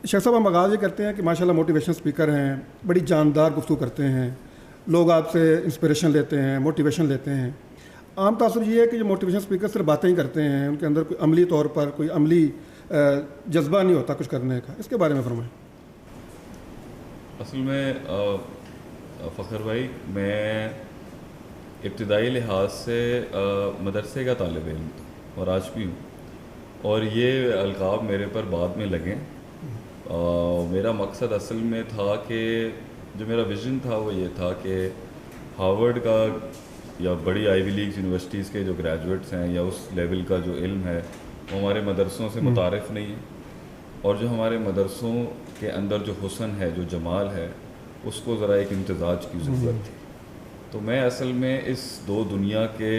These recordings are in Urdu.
شیخ صاحب ہم آغاز یہ کرتے ہیں کہ ماشاءاللہ موٹیویشن اسپیکر ہیں, بڑی جاندار گفتگو کرتے ہیں, لوگ آپ سے انسپریشن لیتے ہیں, موٹیویشن لیتے ہیں. عام تاثر یہ ہے کہ جو موٹیویشن اسپیکر صرف باتیں ہی کرتے ہیں, ان کے اندر کوئی عملی طور پر کوئی عملی جذبہ نہیں ہوتا کچھ کرنے کا. اس کے بارے میں فرمائیں. اصل میں فخر بھائی, میں ابتدائی لحاظ سے مدرسے کا طالب علم تھا اور آج بھی ہوں, اور یہ القاب میرے پر بعد میں لگیں. میرا مقصد اصل میں تھا کہ جو میرا ویژن تھا وہ یہ تھا کہ ہارورڈ کا یا بڑی آئی وی لیگز یونیورسٹیز کے جو گریجویٹس ہیں یا اس لیول کا جو علم ہے وہ ہمارے مدرسوں سے متعارف نہیں ہے, اور جو ہمارے مدرسوں کے اندر جو حسن ہے, جو جمال ہے, اس کو ذرا ایک امتزاج کی ضرورت تھی. تو میں اصل میں اس دو دنیا کے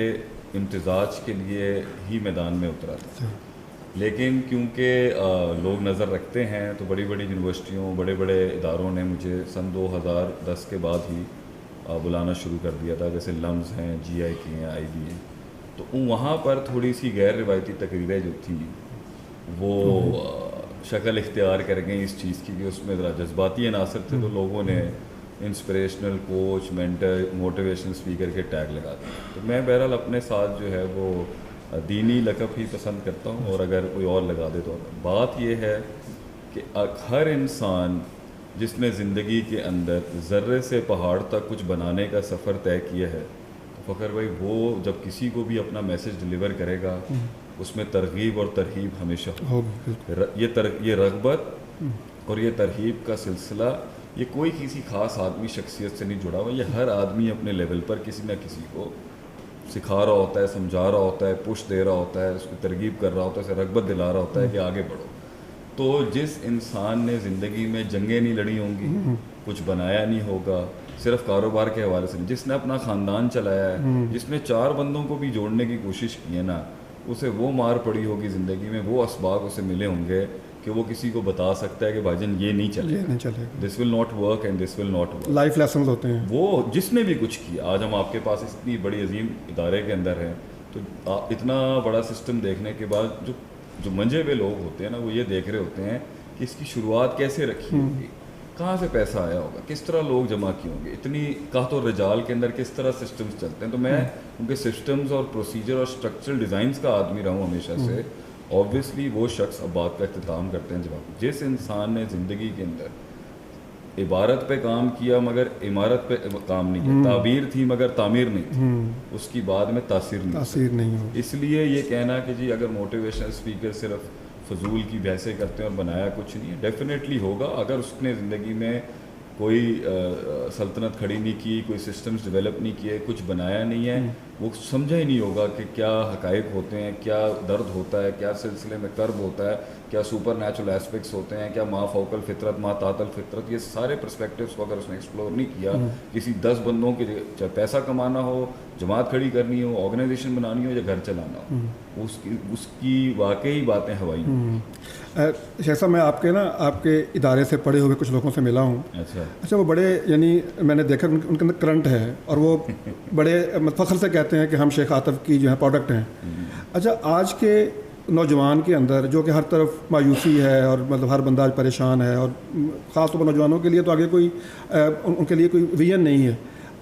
امتزاج کے لیے ہی میدان میں اترا تھا. لیکن کیونکہ لوگ نظر رکھتے ہیں تو بڑی بڑی یونیورسٹیوں, بڑے بڑے اداروں نے مجھے سن 2010 کے بعد ہی بلانا شروع کر دیا تھا, جیسے لمز ہیں, جی آئی کی ہیں, آئی بی ہیں. تو وہاں پر تھوڑی سی غیر روایتی تقریریں جو تھیں وہ شکل اختیار کر گئیں اس چیز کی کہ اس میں ذرا جذباتی عناصر تھے, تو لوگوں نے inspirational coach, mentor, motivation speaker کے ٹیگ لگا دیے. تو میں بہرحال اپنے ساتھ جو ہے وہ دینی لقب ہی پسند کرتا ہوں, اور اگر کوئی اور لگا دے تو. بات یہ ہے کہ ہر انسان جس نے زندگی کے اندر ذرے سے پہاڑ تک کچھ بنانے کا سفر طے کیا ہے, تو فخر بھائی وہ جب کسی کو بھی اپنا میسج ڈلیور کرے گا اس میں ترغیب اور ترہیب ہمیشہ ہوگی. یہ رغبت اور یہ ترہیب کا سلسلہ یہ کوئی کسی خاص آدمی شخصیت سے نہیں جڑا ہوا, یہ ہر آدمی اپنے لیول پر کسی نہ کسی کو سکھا رہا ہوتا ہے, سمجھا رہا ہوتا ہے, پش دے رہا ہوتا ہے, اس کو ترغیب کر رہا ہوتا ہے, اسے رغبت دلا رہا ہوتا ہے کہ آگے بڑھو. تو جس انسان نے زندگی میں جنگیں نہیں لڑی ہوں گی, کچھ بنایا نہیں ہوگا, صرف کاروبار کے حوالے سے نہیں, جس نے اپنا خاندان چلایا ہے, جس نے 4 بندوں کو بھی جوڑنے کی کوشش کی ہے نا, اسے وہ مار پڑی ہوگی زندگی میں, وہ اسباق اسے ملے ہوں گے کہ وہ کسی کو بتا سکتا ہے کہ بھائی جان یہ نہیں چلے گا, this will not work and this will not work. Life lessons ہوتے ہیں. وہ جس نے بھی کچھ کیا, آج ہم آپ کے پاس اتنی بڑی عظیم ادارے کے اندر ہیں, تو اتنا بڑا سسٹم دیکھنے کے بعد جو منجے ہوئے لوگ ہوتے ہیں نا, وہ یہ دیکھ رہے ہوتے ہیں کہ اس کی شروعات کیسے رکھی ہوگی, کہاں سے پیسہ آیا ہوگا, کس طرح لوگ جمع کیے ہوں گے, اتنی قحط و رجال کے اندر کس طرح سسٹمز چلتے ہیں. تو میں کیونکہ سسٹمز اور پروسیجر اور اسٹرکچرل ڈیزائنس کا آدمی رہا ہوں ہمیشہ سے, اوبویسلی وہ شخص اب بات کا اختتام کرتے ہیں جب جس انسان نے زندگی کے اندر عبارت پہ کام کیا مگر عمارت پہ کام نہیں کیا, تعبیر تھی مگر تعمیر نہیں تھی, اس کی بعد میں تاثیر نہیں ہو. اس لیے یہ کہنا کہ جی اگر موٹیویشن اسپیکر صرف فضول کی بحثیں کرتے ہیں اور بنایا کچھ نہیں ہے, ڈیفینیٹلی ہوگا. اگر اس نے زندگی میں کوئی سلطنت کھڑی نہیں کی, کوئی سسٹمز ڈیولپ نہیں کیے, کچھ بنایا نہیں ہے, وہ سمجھا ہی نہیں ہوگا کہ کیا حقائق ہوتے ہیں, کیا درد ہوتا ہے, کیا سلسلے میں کرب ہوتا ہے, کیا سپر نیچرل ایسپیکٹس ہوتے ہیں, کیا ما فوق الفطرت ما تحت الفطرت. یہ سارے پرسپیکٹیوز کو اگر اس نے ایکسپلور نہیں کیا, کسی 10 بندوں کے چاہے پیسہ کمانا ہو, جماعت کھڑی کرنی ہو, آرگنائزیشن بنانی ہو یا گھر چلانا ہو, اس کی واقعی باتیں ہوائی ہیں. شیخ صاحب میں آپ کے ادارے سے پڑھے ہوئے کچھ لوگوں سے ملا ہوں. اچھا وہ بڑے یعنی میں نے دیکھا ان کے اندر کرنٹ ہے, اور وہ بڑے فخر سے کہتے ہیں کہ ہم شیخ عاطف کی جو ہے پروڈکٹ ہیں. اچھا آج کے نوجوان کے اندر جو کہ ہر طرف مایوسی ہے, اور مطلب ہر بندہ پریشان ہے, اور خاص طور پر نوجوانوں کے لیے تو آگے کوئی ان کے لیے کوئی ویژن نہیں ہے,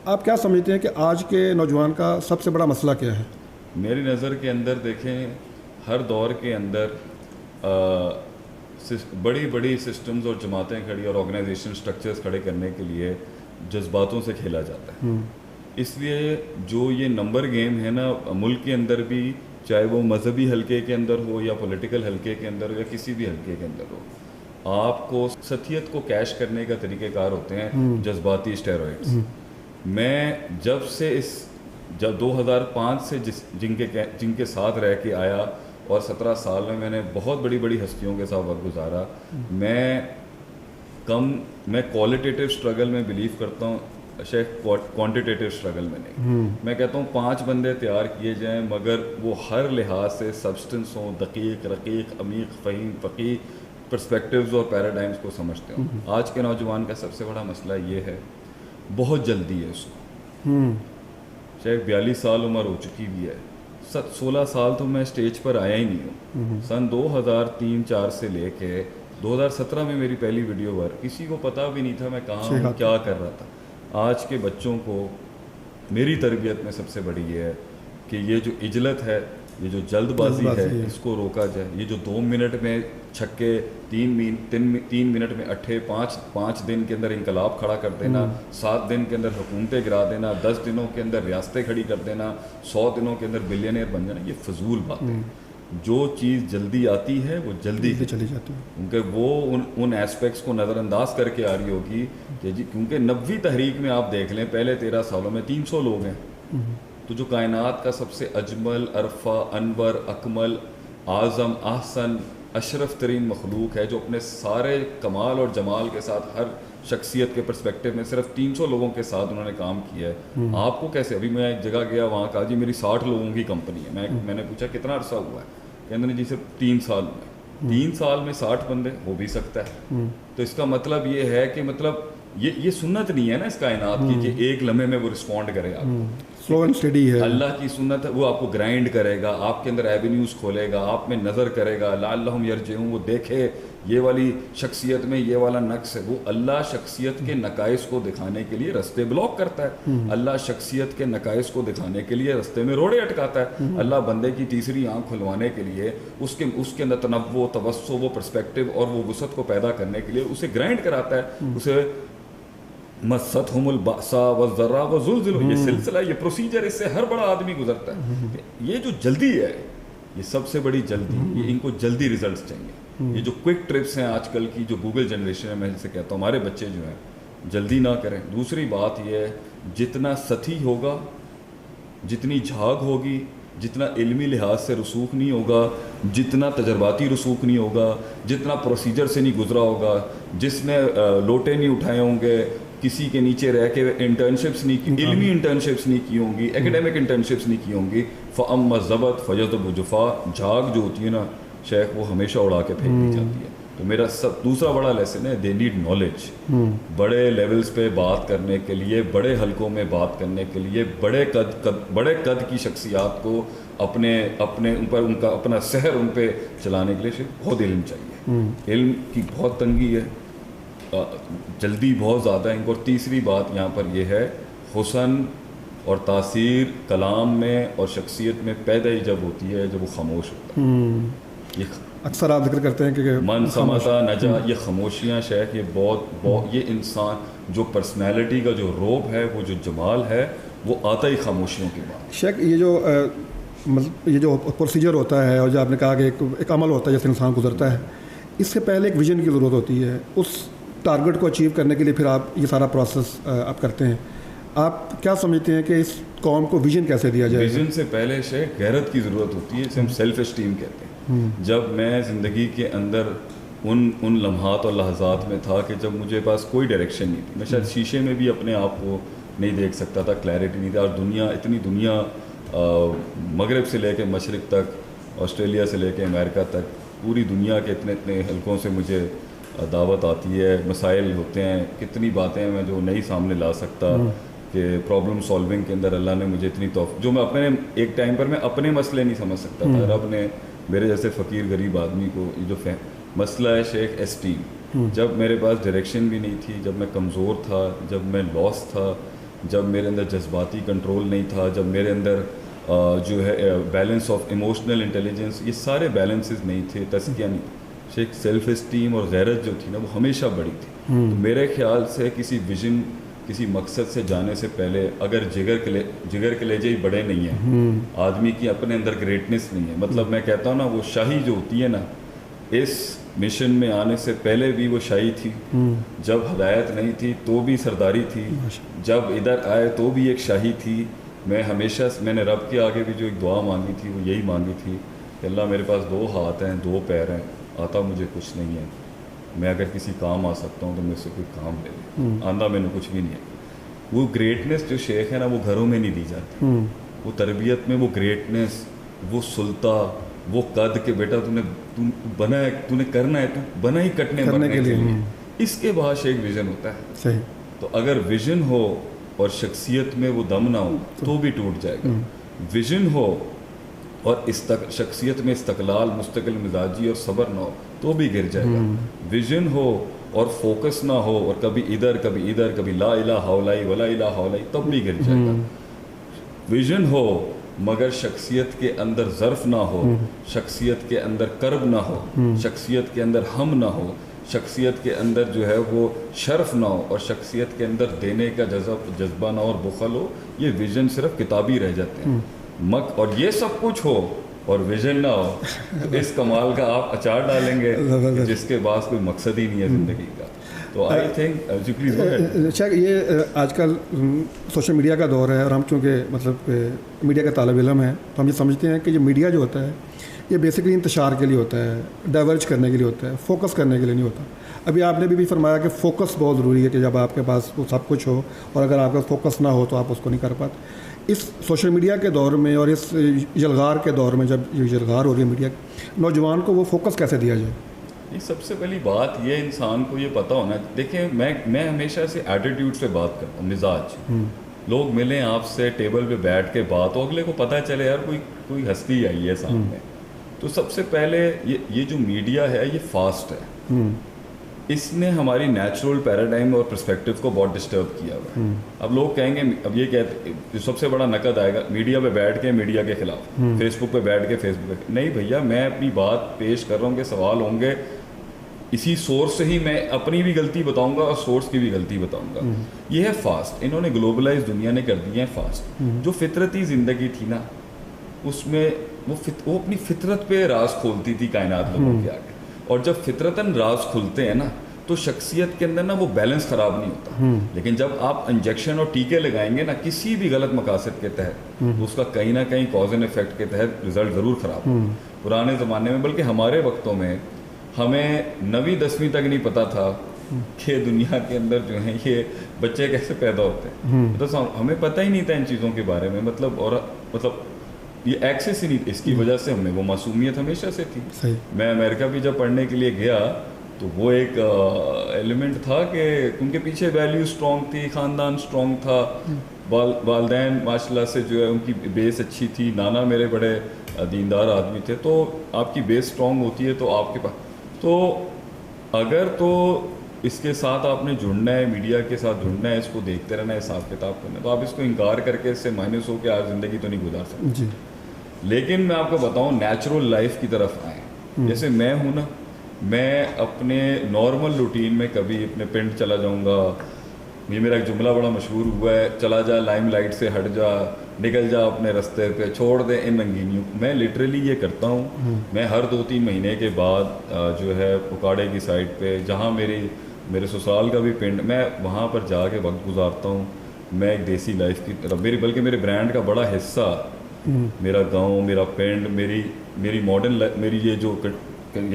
آپ کیا سمجھتے ہیں کہ آج کے نوجوان کا سب سے بڑا مسئلہ کیا ہے؟ میری نظر کے اندر دیکھیں, ہر دور کے اندر بڑی بڑی سسٹمز اور جماعتیں کھڑی اور آرگنائزیشن سٹرکچرز کھڑے کرنے کے لیے جذباتوں سے کھیلا جاتا ہے. اس لیے جو یہ نمبر گیم ہے نا ملک کے اندر بھی, چاہے وہ مذہبی حلقے کے اندر ہو یا پولیٹیکل حلقے کے اندر ہو یا کسی بھی حلقے کے اندر ہو, آپ کو ستیت کو کیش کرنے کا طریقہ کار ہوتے ہیں جذباتی اسٹیرائڈز. میں جب 2005 سے جن کے ساتھ رہ کے آیا, اور 17 سال میں نے بہت بڑی بڑی ہستیوں کے ساتھ وقت گزارا, میں کوالٹیٹیو اسٹرگل میں بلیو کرتا ہوں, شیخ کوانٹیٹیو اسٹرگل میں نہیں. میں کہتا ہوں 5 بندے تیار کیے جائیں مگر وہ ہر لحاظ سے سبسٹنس ہوں, دقیق, رقیق, عمیق, فہیم, فقیہ پرسپیکٹیوز اور پیراڈائمز کو سمجھتے ہوں. آج کے نوجوان کا سب سے بڑا مسئلہ یہ ہے, بہت جلدی ہے اس کو. شیخ 42 سال عمر ہو چکی بھی ہے, 16 سال تو میں اسٹیج پر آیا ہی نہیں ہوں. سن 2003-4 سے لے کے 2017 میں میری پہلی ویڈیو ورک، کسی کو پتہ بھی نہیں تھا میں کہاں ہوں، کیا کر رہا تھا. آج کے بچوں کو میری تربیت میں سب سے بڑی یہ ہے کہ یہ جو عجلت ہے، یہ جو جلد بازی ہے، اس کو روکا جائے. یہ جو 2 منٹ میں چھکے، 3 منٹ میں اٹھے، 5 دن کے اندر انقلاب کھڑا کر دینا، 7 دن کے اندر حکومتیں گرا دینا، 10 دنوں کے اندر ریاستیں کھڑی کر دینا، 100 دنوں کے اندر بلینئر بن جانا، یہ فضول بات ہے. جو چیز جلدی آتی ہے وہ جلدی چلی جاتی ہے، کیونکہ وہ ان ایسپیکٹس کو نظر انداز کر کے آ رہی ہوگی کہ جی، کیونکہ 90 تحریک میں آپ دیکھ لیں پہلے 13 سالوں میں 300 لوگ ہیں. تو جو کائنات کا سب سے اجمل، ارفع، انور، اکمل، اعظم، احسن، اشرف ترین مخلوق ہے، جو اپنے سارے کمال اور جمال کے ساتھ ہر شخصیت کے پرسپیکٹیو میں صرف 300 لوگوں کے ساتھ انہوں نے کام کیا ہے. آپ کو کیسے؟ ابھی میں ایک جگہ گیا، وہاں کہا جی میری 60 لوگوں کی کمپنی ہے. میں نے پوچھا کتنا عرصہ ہوا ہے؟ کہتے ہیں جی صرف 3 سال میں. 3 سال میں 60 بندے ہو بھی سکتا ہے. تو اس کا مطلب یہ ہے کہ مطلب یہ سنت نہیں ہے نا اس کائنات کی کہ ایک لمحے میں وہ رسپونڈ کرے آپ کو. سلو اینڈ اسٹڈی ہے. اللہ کی سنت ہے، وہ آپ کو گرائنڈ کرے گا، آپ کے اندر ایونیوز کھولے گا، آپ میں نظر کرے گا. لعلہم یرجعون، وہ دیکھے یہ والی شخصیت میں یہ والا نقص ہے. وہ اللہ شخصیت کے نقائص کو دکھانے کے لیے رستے بلاک کرتا ہے. اللہ شخصیت کے نقائص کو دکھانے کے لیے رستے میں روڑے اٹکاتا ہے. اللہ بندے کی تیسری آنکھ کھلوانے کے لیے اس کے اندر تنوع، توسع، وہ پرسپیکٹیو اور وہ وسعت کو پیدا کرنے کے لیے اسے گرائنڈ کراتا ہے. اسے مستہم البأساء والضراء وزلزلوا، یہ سلسلہ، یہ پروسیجر، اس سے ہر بڑا آدمی گزرتا ہے. یہ جو جلدی ہے، یہ سب سے بڑی جلدی، یہ ان کو جلدی ریزلٹس چاہیے. یہ جو کوئک ٹرپس ہیں آج کل کی، جو گوگل جنریشن ہے، میں سے کہتا ہوں ہمارے بچے جو ہیں جلدی نہ کریں. دوسری بات یہ ہے، جتنا سطحی ہوگا، جتنی جھاگ ہوگی، جتنا علمی لحاظ سے رسوخ نہیں ہوگا، جتنا تجرباتی رسوخ نہیں ہوگا، جتنا پروسیجر سے نہیں گزرا ہوگا، جس نے لوٹے نہیں اٹھائے ہوں گے، کسی کے نیچے رہ کے انٹرنشپس نہیں کی، علمی انٹرنشپس نہیں کی ہوں گی، ایکڈیمک انٹرنشپس نہیں کی ہوں گی، فَأَمَّا الزَّبَدُ فَيَذْهَبُ جُفَاءً، جھاگ جو ہوتی ہے نا شیخ، وہ ہمیشہ اڑا کے پھینک دی جاتی ہے. تو میرا دوسرا بڑا لیسن ہے، دے نیڈ نالج. بڑے لیولز پہ بات کرنے کے لیے، بڑے حلقوں میں بات کرنے کے لیے، بڑے قد کی شخصیات کو اپنے ان پر ان کا اپنا سحر ان پہ چلانے کے لیے بہت علم چاہیے. علم کی بہت تنگی ہے، جلدی بہت زیادہ ہے. اور تیسری بات یہاں پر یہ ہے، حسن اور تاثیر کلام میں اور شخصیت میں پیدا ہی جب ہوتی ہے جب وہ خاموش ہوتا ہے. یہ اکثر آپ ذکر کرتے ہیں کہ من سمتا نجا، یہ خاموشیاں شیخ، یہ بہت یہ انسان جو پرسنالٹی کا جو روب ہے، وہ جو جمال ہے، وہ آتا ہی خاموشیوں کے بعد. شیخ یہ جو پروسیجر ہوتا ہے، اور جو آپ نے کہا کہ ایک عمل ہوتا ہے جیسے انسان گزرتا ہے، اس سے پہلے ایک ویژن کی ضرورت ہوتی ہے. اس ٹارگٹ کو اچیو کرنے کے لیے پھر آپ یہ سارا پروسیس آپ کرتے ہیں. آپ کیا سمجھتے ہیں کہ اس قوم کو ویژن کیسے دیا جائے؟ ویژن سے پہلے شیخ غیرت کی ضرورت ہوتی ہے، جسے ہم سیلف اسٹیم کہتے ہیں. جب میں زندگی کے اندر ان لمحات اور لحظات میں تھا کہ جب مجھے پاس کوئی ڈائریکشن نہیں تھی، میں شاید شیشے میں بھی اپنے آپ کو نہیں دیکھ سکتا تھا، کلیئرٹی نہیں تھا. اور اتنی دنیا مغرب سے لے کے مشرق تک، آسٹریلیا سے لے کے امریکہ تک، پوری دنیا کے اتنے حلقوں سے مجھے دعوت آتی ہے، مسائل ہوتے ہیں، کتنی باتیں میں جو نہیں سامنے لا سکتا، کہ پرابلم سالونگ کے اندر اللہ نے مجھے اتنی توفیق، جو میں اپنے ایک ٹائم پر میں اپنے مسئلے نہیں سمجھ سکتا تھا، رب نے میرے جیسے فقیر غریب آدمی کو یہ جو مسئلہ ہے شیخ اسٹیم. جب میرے پاس ڈائریکشن بھی نہیں تھی، جب میں کمزور تھا، جب میں لاس تھا، جب میرے اندر جذباتی کنٹرول نہیں تھا، جب میرے اندر جو ہے بیلنس آف ایموشنل انٹیلیجنس، یہ سارے بیلنسز نہیں تھے، تزکیہ نہیں تھا شیخ. سیلف اسٹیم اور غیرت جو تھی نا، وہ ہمیشہ بڑی تھی. تو میرے خیال سے کسی ویژن، کسی مقصد سے جانے سے پہلے اگر جگر کلیجے ہی بڑے نہیں ہیں، آدمی کی اپنے اندر گریٹنس نہیں ہے، مطلب میں کہتا ہوں نا، وہ شاہی جو ہوتی ہے نا، اس مشن میں آنے سے پہلے بھی وہ شاہی تھی، جب ہدایت نہیں تھی تو بھی سرداری تھی، جب ادھر آئے تو بھی ایک شاہی تھی. میں نے رب کے آگے بھی جو ایک دعا مانگی تھی، وہ یہی مانگی تھی کہ اللہ میرے پاس 2 ہاتھ ہیں، 2 پیر ہیں، آتا مجھے کچھ نہیں ہے، میں اگر کسی کام آ سکتا ہوں تو مجھ سے کوئی کام لے لے، آندہ میں نے کچھ بھی نہیں ہے. وہ گریٹنس جو شیخ ہے نا، وہ گھروں میں نہیں دی جاتی. وہ تربیت میں وہ گریٹنس، وہ سلطہ، وہ قد کہ بیٹا تو بنا ہے، تو نے کرنا ہے، تو بنا ہی کٹنے مرنے کے لیے. اس کے بعد شیخ ویژن ہوتا ہے. صحیح. تو اگر ویژن ہو اور شخصیت میں وہ دم نہ ہو تو بھی ٹوٹ جائے گا. ویژن ہو اور شخصیت میں استقلال، مستقل مزاجی اور صبر نہ ہو تو بھی گر جائے گا. ویژن ہو اور فوکس نہ ہو اور کبھی ادھر کبھی ادھر کبھی لا الہ الا اللہ ولا الہ الا اللہ تب بھی گر جائے گا. ویژن ہو مگر شخصیت کے اندر ظرف نہ ہو, شخصیت کے اندر کرب نہ ہو, شخصیت کے اندر ہم نہ ہو, شخصیت کے اندر جو ہے وہ شرف نہ ہو اور شخصیت کے اندر دینے کا جذبہ نہ ہو اور بخل ہو, یہ ویژن صرف کتابی رہ جاتے ہیں. اور یہ سب کچھ ہو اور ویژن نہ ہو تو اس کمال کا آپ اچار ڈالیں گے جس کے بعد کوئی مقصد ہی نہیں ہے زندگی کا. تو آئی تھنک پلیز. یہ آج کل سوشل میڈیا کا دور ہے اور ہم چونکہ مطلب میڈیا کا طالب علم ہیں تو ہم یہ سمجھتے ہیں کہ یہ میڈیا جو ہوتا ہے یہ بیسکلی انتشار کے لیے ہوتا ہے, ڈائیورج کرنے کے لیے ہوتا ہے, فوکس کرنے کے لیے نہیں ہوتا. ابھی آپ نے بھی فرمایا کہ فوکس بہت ضروری ہے کہ جب آپ کے پاس وہ سب کچھ ہو اور اگر آپ کا فوکس نہ ہو تو آپ اس کو نہیں کر پاتے. اس سوشل میڈیا کے دور میں اور اس یلغار کے دور میں جب یلغار ہو رہی ہے میڈیا, نوجوان کو وہ فوکس کیسے دیا جائے؟ یہ سب سے پہلی بات یہ انسان کو یہ پتہ ہونا. دیکھیں میں ہمیشہ سے ایٹیٹیوڈ سے بات کرتا ہوں, مزاج. لوگ ملیں آپ سے ٹیبل پہ بیٹھ کے بات ہو, اگلے کو پتہ چلے یار کوئی ہستی آئی ہے سامنے. تو سب سے پہلے یہ جو میڈیا ہے یہ فاسٹ ہے, اس نے ہماری نیچرل پیراڈائم اور پرسپیکٹیو کو بہت ڈسٹرب کیا ہوا ہے. اب لوگ کہیں گے, اب یہ کہتے سب سے بڑا نقد آئے گا میڈیا پہ بیٹھ کے میڈیا کے خلاف, فیس بک پہ بیٹھ کے فیس بک پہ. نہیں بھیا, میں اپنی بات پیش کر رہا ہوں کہ سوال ہوں گے اسی سورس سے ہی, میں اپنی بھی غلطی بتاؤں گا اور سورس کی بھی غلطی بتاؤں گا. یہ ہے فاسٹ. انہوں نے گلوبلائز دنیا نے کر دی ہے فاسٹ. جو فطرتی زندگی تھی نا اس میں وہ اپنی فطرت پہ راز کھولتی تھی کائنات لوگوں کے آگے. اور جب فطرتاً راز کھلتے ہیں نا تو شخصیت کے اندر نا وہ بیلنس خراب نہیں ہوتا. لیکن جب آپ انجیکشن اور ٹیکے لگائیں گے نا کسی بھی غلط مقاصد کے تحت تو اس کا کہیں نہ کہیں کاز اینڈ افیکٹ کے تحت رزلٹ ضرور خراب ہوگا. پرانے زمانے میں بلکہ ہمارے وقتوں میں ہمیں 9ویں 10ویں تک نہیں پتا تھا کہ دنیا کے اندر جو ہیں یہ بچے کیسے پیدا ہوتے ہیں. ہمیں پتہ ہی نہیں تھا ان چیزوں کے بارے میں. مطلب یہ ایکسیس ہی نہیں. اس کی وجہ سے ہمیں وہ معصومیت ہمیشہ سے تھی. میں امریکہ بھی جب پڑھنے کے لیے گیا تو وہ ایک ایلیمنٹ تھا کہ ان کے پیچھے ویلیو اسٹرانگ تھی, خاندان اسٹرانگ تھا, والدین ماشاء اللہ سے جو ہے ان کی بیس اچھی تھی, نانا میرے بڑے دیندار آدمی تھے. تو آپ کی بیس اسٹرانگ ہوتی ہے تو آپ کے پاس تو اگر تو اس کے ساتھ آپ نے جڑنا ہے, میڈیا کے ساتھ جڑنا ہے, اس کو دیکھتے رہنا ہے, حساب کتاب کرنا ہے, تو آپ اس کو انکار کر کے اس سے مائنس ہو کے آج زندگی تو نہیں گزار سکتے. لیکن میں آپ کو بتاؤں نیچرل لائف کی طرف آئیں. جیسے میں ہوں نا, میں اپنے نارمل روٹین میں کبھی اپنے پنڈ چلا جاؤں گا. یہ میرا ایک جملہ بڑا مشہور ہوا ہے, چلا جا لائم لائٹ سے ہٹ جا, نکل جا اپنے رستے پہ, چھوڑ دے ان رنگینیوں. میں لٹرلی یہ کرتا ہوں. میں ہر 2-3 مہینے کے بعد جو ہے پکاڑے کی سائڈ پہ جہاں میرے سسرال کا بھی پنڈ, میں وہاں پر جا کے وقت گزارتا ہوں. میں ایک دیسی لائف کی طرف بلکہ میرے برانڈ کا بڑا حصہ میرا گاؤں, میرا پنڈ, میری ماڈرن, میری یہ جو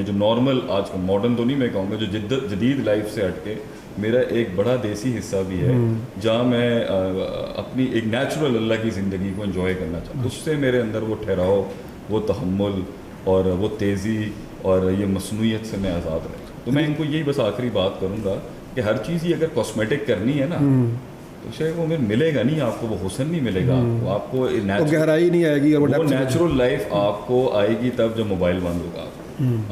نارمل آج کل ماڈرن تو نہیں میں کہوں گا, جو جدید لائف سے ہٹ کے میرا ایک بڑا دیسی حصہ بھی ہے جہاں میں اپنی ایک نیچرل اللہ کی زندگی کو انجوائے کرنا چاہتا ہوں. اس سے میرے اندر وہ ٹھہراؤ, وہ تحمل اور وہ تیزی اور یہ مصنوعیت سے میں آزاد رہتا ہوں. تو میں ان کو یہی بس آخری بات کروں گا کہ ہر چیز ہی اگر کاسمیٹک کرنی ہے نا تو شاید وہ ملے گا نہیں آپ کو, وہ حسن نہیں ملے گا آپ کو, گہرائی نہیں آئے گی, اور وہ نیچرل لائف آپ کو آئے گی تب جب موبائل بند ہوگا.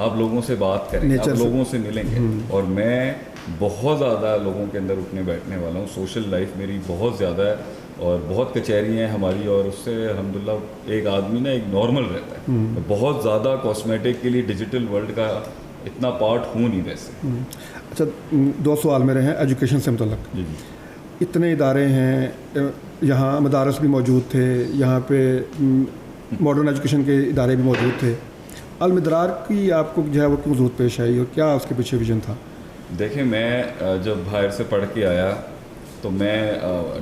آپ لوگوں سے بات کریں گے, آپ لوگوں سے ملیں گے. اور میں بہت زیادہ لوگوں کے اندر اٹھنے بیٹھنے والا ہوں. سوشل لائف میری بہت زیادہ ہے اور بہت کچہریاں ہیں ہماری, اور اس سے الحمدللہ ایک آدمی نا ایک نارمل رہتا ہے. بہت زیادہ کاسمیٹک کے لیے ڈیجیٹل ورلڈ کا اتنا پارٹ ہوں نہیں ویسے. اچھا, 2 سوال میرے ہیں ایجوکیشن سے متعلق. جی. اتنے ادارے ہیں, یہاں مدارس بھی موجود تھے, یہاں پہ ماڈرن ایجوکیشن کے ادارے بھی موجود تھے. المدرار کی آپ کو جو ہے وہ کیوں ضرورت پیش آئی اور کیا اس کے پیچھے ویژن تھا؟ دیکھیں, میں جب باہر سے پڑھ کے آیا تو میں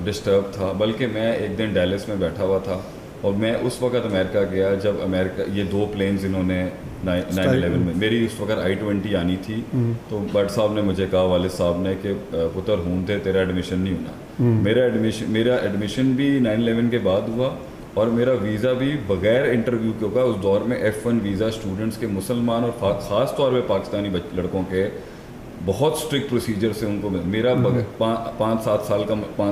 ڈسٹرب تھا. بلکہ میں ایک دن ڈیلس میں بیٹھا ہوا تھا اور میں اس وقت امریکہ گیا جب امریکہ یہ 2 پلینز انہوں نے 9/11 میں, میری اس وقت I-20 آنی تھی. تو بٹ صاحب نے مجھے کہا, والد صاحب نے, کہ پتر ہوں تھے تیرا ایڈمیشن نہیں ہونا. میرا ایڈمیشن بھی 9/11 کے بعد ہوا اور میرا ویزا بھی بغیر انٹرویو کے ہوگا. اس دور میں F1 ویزا اسٹوڈنٹس کے, مسلمان اور خاص طور پہ پاکستانی لڑکوں کے بہت اسٹرکٹ پروسیجر سے ان کو. میرا 5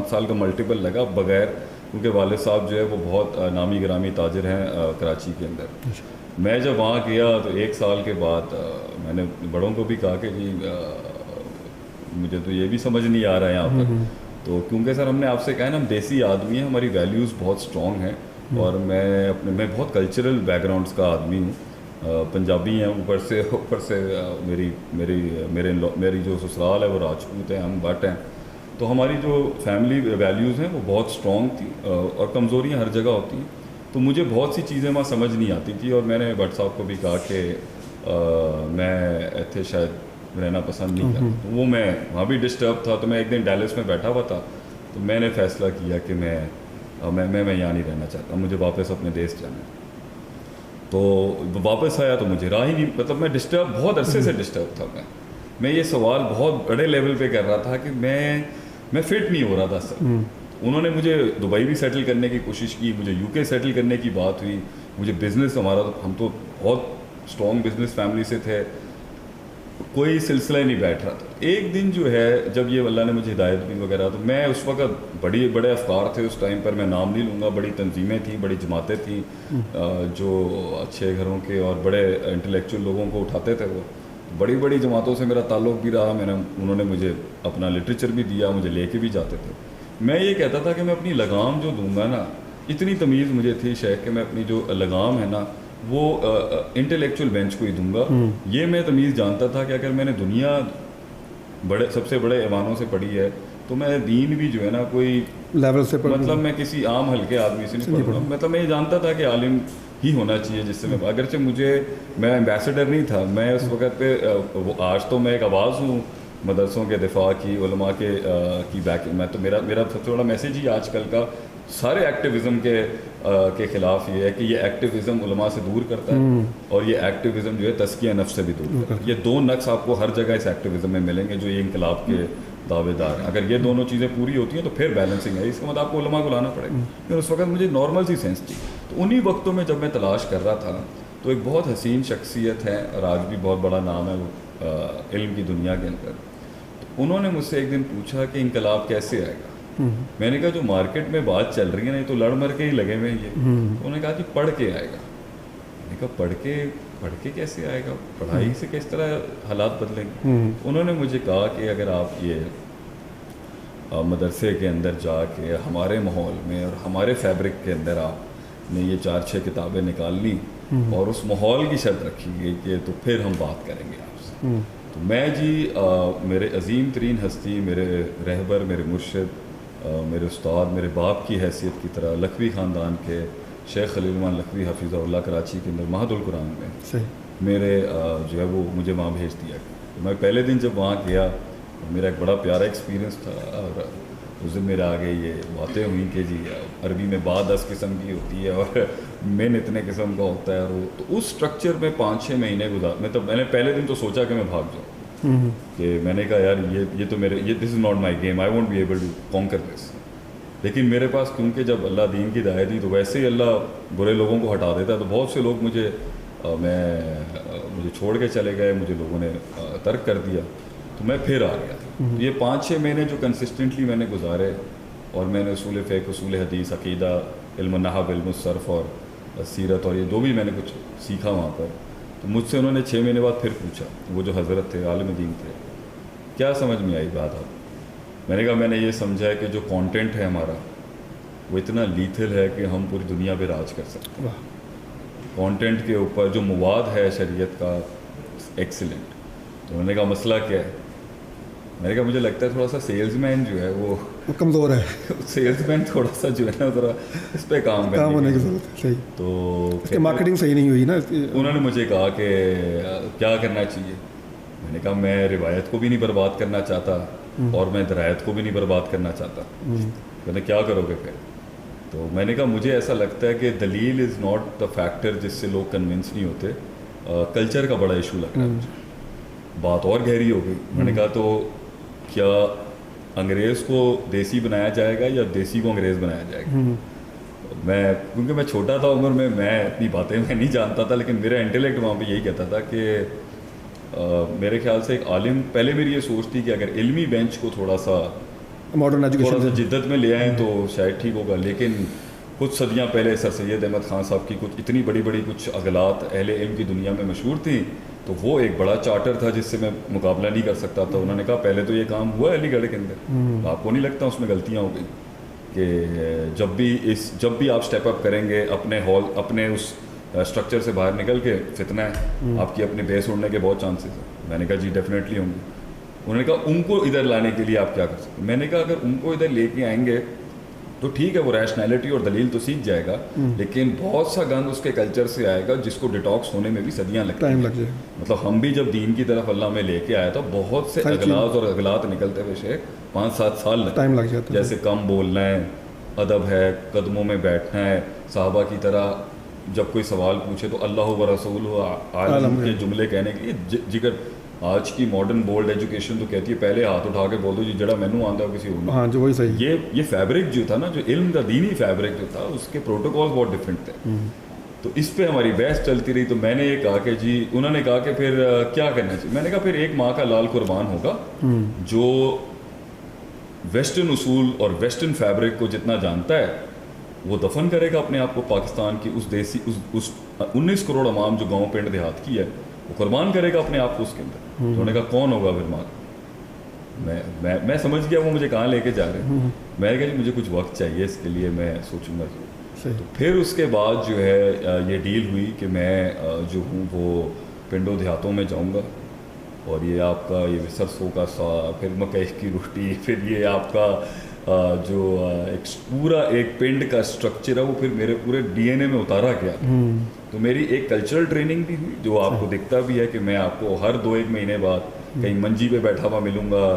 سال کا ملٹیپل لگا بغیر کیونکہ والد صاحب جو ہے وہ بہت نامی گرامی تاجر ہیں کراچی کے اندر. میں جب وہاں گیا تو 1 سال کے بعد میں نے بڑوں کو بھی کہا کہ جی مجھے تو یہ بھی سمجھ نہیں آ رہا ہے یہاں پر. تو کیونکہ سر ہم نے آپ سے کہا نا ہم دیسی آدمی ہیں, ہماری ویلیوز بہت اسٹرانگ ہیں, اور میں بہت کلچرل بیک گراؤنڈس کا آدمی ہوں. پنجابی ہیں, اوپر سے میری جو سسرال ہے وہ راجپوت ہیں, ہم بٹ ہیں. تو ہماری جو فیملی ویلیوز ہیں وہ بہت اسٹرانگ تھی, اور کمزوریاں ہر جگہ ہوتی ہیں. تو مجھے بہت سی چیزیں وہاں سمجھ نہیں آتی تھی, اور میں نے بٹ صاحب کو بھی کہا کہ میں ایتھے شاید رہنا پسند نہیں کرتا. تو وہ میں وہاں بھی ڈسٹرب تھا. تو میں ایک دن ڈیلس میں بیٹھا ہوا تھا, تو میں نے فیصلہ کیا کہ میں یہاں نہیں رہنا چاہتا, مجھے واپس اپنے دیش جانا ہے. تو واپس آیا تو مجھے راہ ہی نہیں, مطلب میں ڈسٹرب بہت عرصے سے ڈسٹرب تھا. میں یہ سوال بہت بڑے لیول پہ کر رہا تھا کہ میں فٹ نہیں ہو رہا تھا سر. انہوں نے مجھے دبئی بھی سیٹل کرنے کی کوشش کی, مجھے UK سیٹل کرنے کی بات ہوئی, مجھے بزنس ہم تو بہت اسٹرانگ بزنس فیملی سے تھے, کوئی سلسلہ ہی نہیں بیٹھ رہا تھا. ایک دن جو ہے جب یہ اللہ نے مجھے ہدایت دی وغیرہ, تو میں اس وقت بڑے افکار تھے اس ٹائم پر, میں نام نہیں لوں گا, بڑی تنظیمیں تھیں, بڑی جماعتیں تھیں جو اچھے گھروں کے اور بڑے انٹلیکچوئل لوگوں کو اٹھاتے تھے. وہ بڑی جماعتوں سے میرا تعلق بھی رہا. انہوں نے مجھے اپنا لٹریچر بھی دیا, مجھے لے کے بھی جاتے تھے. میں یہ کہتا تھا کہ میں اپنی لگام جو دوں گا نا, اتنی تمیز مجھے تھی شیخ کہ میں اپنی جو لگام ہے نا وہ انٹلیکچوئل بینچ کو ہی دوں گا. یہ میں تمیز جانتا تھا کہ اگر میں نے دنیا سب سے بڑے ایوانوں سے پڑھی ہے تو میں دین بھی جو ہے نا کوئی لیول سے مطلب میں کسی عام ہلکے آدمی سے نہیں پڑھوں گا. مطلب میں یہ جانتا تھا کہ عالم ہی ہونا چاہیے جس سے میں, اگرچہ میں ایمبیسڈر نہیں تھا, میں اس وقت پہ آج تو میں ایک آواز ہوں مدرسوں کے دفاع کی, علماء کی بیک. میں تو میرا سب سے بڑا میسیج ہی آج کل کا سارے ایکٹیویزم کے خلاف یہ ہے کہ یہ ایکٹیویزم علماء سے دور کرتا ہے, اور یہ ایکٹیویزم جو ہے تزکیہ نفس سے بھی دور کرتا ہے. یہ 2 نقص آپ کو ہر جگہ اس ایکٹیویزم میں ملیں گے جو یہ انقلاب کے دعوے دار ہیں. اگر یہ دونوں چیزیں پوری ہوتی ہیں تو پھر بیلنسنگ ہے. اس کا مطلب آپ کو علماء کو لانا پڑے گا. پھر اس وقت مجھے نارمل سی سینس تھی. تو انہی وقتوں میں جب میں تلاش کر رہا تھا تو ایک بہت حسین شخصیت ہے, اور آج بھی بہت بڑا نام ہے وہ علم کی دنیا کے اندر. انہوں نے مجھ سے ایک دن پوچھا کہ انقلاب کیسے آئے گا. میں نے کہا جو مارکیٹ میں بات چل رہی ہے نا, یہ تو لڑ مر کے ہی لگے ہوئے ہیں. انہوں نے کہا کہ پڑھ کے آئے گا. میں نے کہا پڑھ کے کیسے آئے گا, پڑھائی سے کس طرح حالات بدلیں گے. انہوں نے مجھے کہا کہ اگر آپ یہ مدرسے کے اندر جا کے ہمارے ماحول میں اور ہمارے فیبرک کے اندر آپ نے یہ 4-6 کتابیں نکال لی اور اس ماحول کی شرط رکھی گئی کہ تو پھر ہم بات کریں گے آپ سے. تو میں جی میرے عظیم ترین ہستی, میرے رہبر, میرے مرشد, میرے استاد, میرے باپ کی حیثیت کی طرح لکھوی خاندان کے شیخ خلیل الرحمن لکھوی حفظہ اللہ کراچی کے اندر مہد القرآن میں میرے جو ہے وہ مجھے وہاں بھیج دیا. میں پہلے دن جب وہاں گیا میرا ایک بڑا پیارا ایکسپیرینس تھا, اور اس دن میرے آگے یہ باتیں ہوئیں کہ جی عربی میں 10 قسم کی ہوتی ہے اور مین اتنے قسم کا ہوتا ہے. اور تو اس اسٹرکچر میں 5-6 مہینے مطلب میں نے پہلے دن تو سوچا کہ میں بھاگ جاؤں, کہ میں نے کہا یار یہ تو میرے this is not my game, I won't be able to conquer this. لیکن میرے پاس کیونکہ جب اللہ دین کی ہدایت دی تو ویسے ہی اللہ برے لوگوں کو ہٹا دیتا ہے. تو بہت سے لوگ مجھے چھوڑ کے چلے گئے, مجھے لوگوں نے ترک کر دیا, تو میں پھر آ گیا. یہ 5-6 مہینے جو کنسسٹنٹلی میں نے گزارے, اور میں نے اصول فقہ, اصول حدیث, عقیدہ, علم النحو, علم الصرف اور سیرت, اور یہ جو بھی میں نے کچھ سیکھا وہاں پر, تو مجھ سے انہوں نے 6 مہینے بعد پھر پوچھا, وہ جو حضرت تھے عالم دین تھے, کیا سمجھ میں آئی بات آپ. میں نے کہا میں نے یہ سمجھا ہے کہ جو کانٹینٹ ہے ہمارا وہ اتنا لیتھل ہے کہ ہم پوری دنیا پہ راج کر سکتے ہیں. کانٹینٹ کے اوپر جو مواد ہے شریعت کا ایکسیلنٹ. تو انہوں نے کہا مسئلہ کیا ہے. میں نے کہا مجھے لگتا ہے تھوڑا سا سیلز مین جو ہے وہ کمزور ہے, سیلز مین تھوڑا سا جو ہے نا ذرا اس پہ کام ہونے کی ضرورت ہے. صحیح, تو مارکیٹنگ صحیح نہیں ہوئی نا. انہوں نے مجھے کہا کہ کیا کرنا چاہیے. میں نے کہا میں روایت کو بھی نہیں برباد کرنا چاہتا اور میں درایت کو بھی نہیں برباد کرنا چاہتا. کہتے کیا کرو گے پھر. تو میں نے کہا مجھے ایسا لگتا ہے کہ دلیل از ناٹ دا فیکٹر جس سے لوگ کنونس نہیں ہوتے, کلچر کا بڑا ایشو لگ رہا ہے مجھے. بات اور گہری ہو گئی. میں نے کہا تو کیا انگریز کو دیسی بنایا جائے گا یا دیسی کو انگریز بنایا جائے گا. میں کیونکہ میں چھوٹا تھا عمر میں اپنی باتیں میں نہیں جانتا تھا, لیکن میرا انٹلیکٹ وہاں پہ یہی کہتا تھا کہ میرے خیال سے ایک عالم, پہلے میری یہ سوچ تھی کہ اگر علمی بینچ کو تھوڑا سا ماڈرن تھوڑا ایجوکیشن سا جدت میں لے آئیں تو شاید ٹھیک ہوگا. لیکن کچھ صدیاں پہلے سر سید احمد خان صاحب کی کچھ اتنی بڑی بڑی کچھ اغلاط اہل علم کی دنیا میں مشہور تھیں, تو وہ ایک بڑا چارٹر تھا جس سے میں مقابلہ نہیں کر سکتا تھا. انہوں نے کہا پہلے تو یہ کام ہوا ہے علی گڑھ کے اندر, آپ کو نہیں لگتا اس میں غلطیاں ہو گئی کہ جب بھی آپ اسٹیپ اپ کریں گے اپنے اس اسٹرکچر سے باہر نکل کے فتنہ ہے, آپ کی اپنے بیس اڑنے کے بہت چانسز ہیں. میں نے کہا جی ڈیفینیٹلی ہوں گے. انہوں نے کہا ان کو ادھر لانے کے لیے آپ کیا کر سکتے ہیں. میں نے کہا اگر ان کو ادھر لے کے آئیں گے تو ٹھیک ہے, وہ ریشنلٹی اور دلیل تو سیکھ جائے گا, لیکن بہت سا گند اس کے کلچر سے آئے گا جس کو ڈیٹاکس ہونے میں بھی صدیاں لگتی ہیں. مطلب ہم بھی جب دین کی طرف اللہ میں لے کے آیا تو بہت سے اغلاط اور اغلاط نکلتے ہوئے شیخ 5-7 سال لگ جاتا. جیسے کم بولنا ہے, ادب ہے, قدموں میں بیٹھنا ہے, صحابہ کی طرح جب کوئی سوال پوچھے تو اللہ و رسول عالم کے جملے کہنے کے لیے جگر. آج کی ماڈرن بولڈ ایجوکیشن تو کہتی ہے پہلے ہاتھ اٹھا کے بول دو جی جڑا مینو آتا ہے کسی اور. ہاں جو وہی صحیح. یہ فیبرک جو تھا نا, جو علم کا دینی فیبرک جو تھا, اس کے پروٹوکالز بہت ڈفرینٹ تھے. تو اس پہ ہماری بحث چلتی رہی. تو میں نے یہ کہا کہ جی, انہوں نے کہا کہ پھر کیا کرنا چاہیے. میں نے کہا پھر ایک ماں کا لال قربان ہوگا جو ویسٹرن اصول اور ویسٹرن فیبرک کو جتنا جانتا ہے وہ دفن کرے گا اپنے آپ کو پاکستان کی اس دیسی اس 19 کروڑ عوام جو گاؤں پنڈ دیہات کی ہے, وہ قربان کرے گا اپنے آپ کو اس کے اندر. انہوں نے کہا کون ہوگا پھر ماں. میں سمجھ گیا وہ مجھے کہاں لے کے جا رہے ہیں. میں نے کہا جی مجھے کچھ وقت چاہیے اس کے لیے, میں سوچوں گا. تو پھر اس کے بعد جو ہے یہ ڈیل ہوئی کہ میں جو ہوں وہ پنڈوں دیہاتوں میں جاؤں گا, اور یہ آپ کا یہ سرسوں کا ساگ, پھر مکئی کی روٹی, پھر یہ آپ کا جو ایک پورا ایک پنڈ کا اسٹرکچر ہے وہ پھر میرے پورے ڈی این اے میں اتارا گیا. تو میری ایک کلچرل ٹریننگ بھی ہوئی جو آپ کو دکھتا بھی ہے کہ میں آپ کو ہر 2-1 مہینے بعد کہیں منجی پہ بیٹھا ہوا ملوں گا,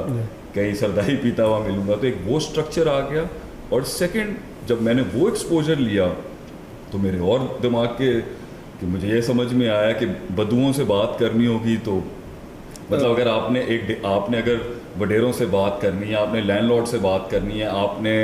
کہیں سردائی پیتا ہوا ملوں گا. تو ایک وہ اسٹرکچر آ گیا. اور سیکنڈ جب میں نے وہ ایکسپوجر لیا تو میرے اور دماغ کے کہ مجھے یہ سمجھ میں آیا کہ بدوؤں سے بات کرنی ہوگی تو مطلب اگر آپ نے اگر وڈیروں سے بات کرنی ہے, آپ نے لینڈ لارڈ سے بات کرنی ہے, آپ نے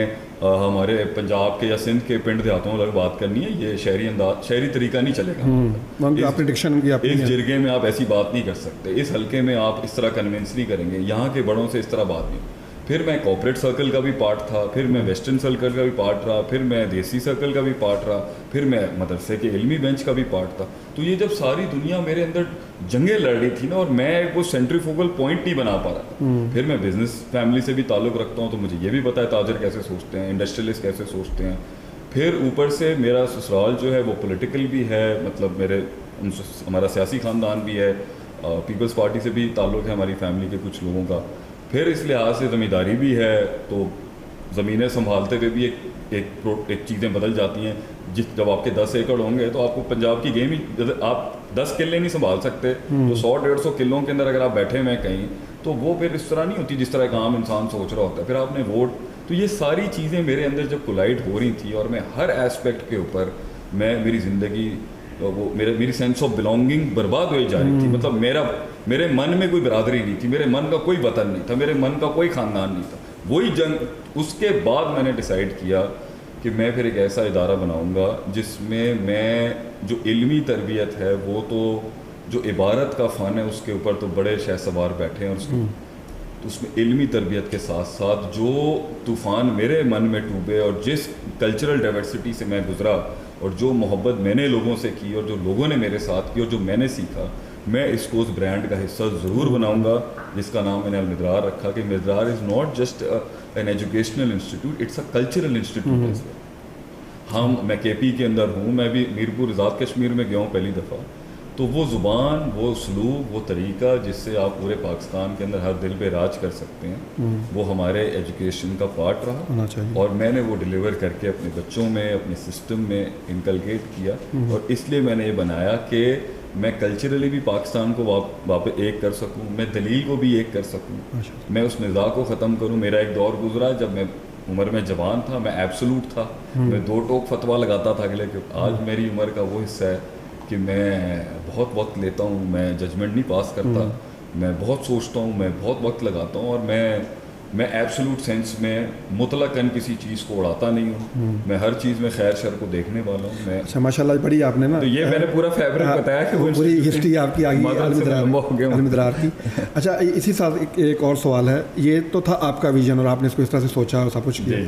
ہمارے پنجاب کے یا سندھ کے پنڈ دیہاتوں میں بات کرنی ہے, یہ شہری طریقہ نہیں چلے گا. اس جرگے میں آپ ایسی بات نہیں کر سکتے, اس حلقے میں آپ اس طرح کنونس نہیں کریں گے, یہاں کے بڑوں سے اس طرح بات نہیں. پھر میں کارپوریٹ سرکل کا بھی پارٹ تھا, پھر میں ویسٹرن سرکل کا بھی پارٹ رہا, پھر میں دیسی سرکل کا بھی پارٹ رہا, پھر میں مدرسے کے علمی بینچ کا بھی پارٹ تھا. تو یہ جب ساری دنیا میرے اندر جنگیں لڑ رہی تھی نا, اور میں وہ سینٹریفوگل پوائنٹ نہیں بنا پا رہا تھا. پھر میں بزنس فیملی سے بھی تعلق رکھتا ہوں, تو مجھے یہ بھی پتہ ہے تاجر کیسے سوچتے ہیں, انڈسٹریلسٹ کیسے سوچتے ہیں. پھر اوپر سے میرا سسرال جو ہے وہ پولیٹیکل بھی ہے, مطلب ہمارا سیاسی خاندان بھی ہے, پیپلز پارٹی سے بھی تعلق ہے ہماری فیملی کے کچھ لوگوں کا. پھر اس لحاظ سے زمینداری بھی ہے, تو زمینیں سنبھالتے ہوئے بھی ایک چیزیں بدل جاتی ہیں. جب آپ کے 10 ایکڑ ہوں گے تو آپ کو پنجاب کی گیم ہی, آپ 10 قلعے نہیں سنبھال سکتے, تو 100-150 قلعوں کے اندر اگر آپ بیٹھے ہوئے کہیں تو وہ پھر اس طرح نہیں ہوتی جس طرح ایک عام انسان سوچ رہا ہوتا ہے. پھر آپ نے ووٹ, تو یہ ساری چیزیں میرے اندر جب کولائڈ ہو رہی تھی, اور میں ہر ایسپیکٹ کے اوپر میری زندگی وہ میری سینس آف بلانگنگ برباد ہوئی جا رہی تھی. مطلب میرے من میں کوئی برادری نہیں تھی, میرے من کا کوئی وطن نہیں تھا, میرے من کا کوئی خاندان نہیں تھا. وہی جنگ, اس کے بعد میں نے ڈیسائیڈ کیا کہ میں پھر ایک ایسا ادارہ بناؤں گا جس میں جو علمی تربیت ہے, وہ تو جو عبارت کا فن ہے اس کے اوپر تو بڑے شہ سوار بیٹھے ہیں, تو اس میں علمی تربیت کے ساتھ ساتھ جو طوفان میرے من میں ٹوبے, اور جس کلچرل ڈائیورسٹی سے میں گزرا, اور جو محبت میں نے لوگوں سے کی, اور جو لوگوں نے میرے ساتھ کی, اور جو میں نے سیکھا, میں اس کو اس برانڈ کا حصہ ضرور بناؤں گا جس کا نام میں نے المدرار رکھا. کہ Midrar is not just an educational institute, it's a cultural institute as well. میں کے پی کے اندر ہوں, میں بھی میرپور آزاد کشمیر میں گیا ہوں پہلی دفعہ, تو وہ زبان, وہ اسلوب, وہ طریقہ جس سے آپ پورے پاکستان کے اندر ہر دل پہ راج کر سکتے ہیں, وہ ہمارے ایجوکیشن کا پارٹ رہا, اور میں نے وہ ڈیلیور کر کے اپنے بچوں میں, اپنے سسٹم میں انکلکیٹ کیا. اور اس لیے میں نے یہ بنایا کہ میں کلچرلی بھی پاکستان کو واپس ایک کر سکوں, میں دلیل کو بھی ایک کر سکوں, میں اس نزاع کو ختم کروں. میرا ایک دور گزرا جب میں عمر میں جوان تھا, میں ایبسولوٹ تھا, میں 2 ٹوک فتویٰ لگاتا تھا کہ آج میری عمر کا وہ حصہ ہے کہ میں بہت وقت لیتا ہوں, میں ججمنٹ نہیں پاس کرتا, میں بہت سوچتا ہوں, میں بہت وقت لگاتا ہوں, اور میں ایبسولوٹ سینس میں مطلقاً کسی چیز کو اڑاتا نہیں ہوں, میں ہر چیز میں خیر شر کو دیکھنے والا ہوں. میں اچھا ماشاء اللہ پڑھی آپ نے نا, تو یہ میں نے پورا فیبرک بتایا کہ وہ پوری ہسٹری آپ کی آگے المدرار کی. اچھا اسی ساتھ ایک اور سوال ہے, یہ تو تھا آپ کا ویژن اور آپ نے اس کو اس طرح سے سوچا اور سب کچھ کیا,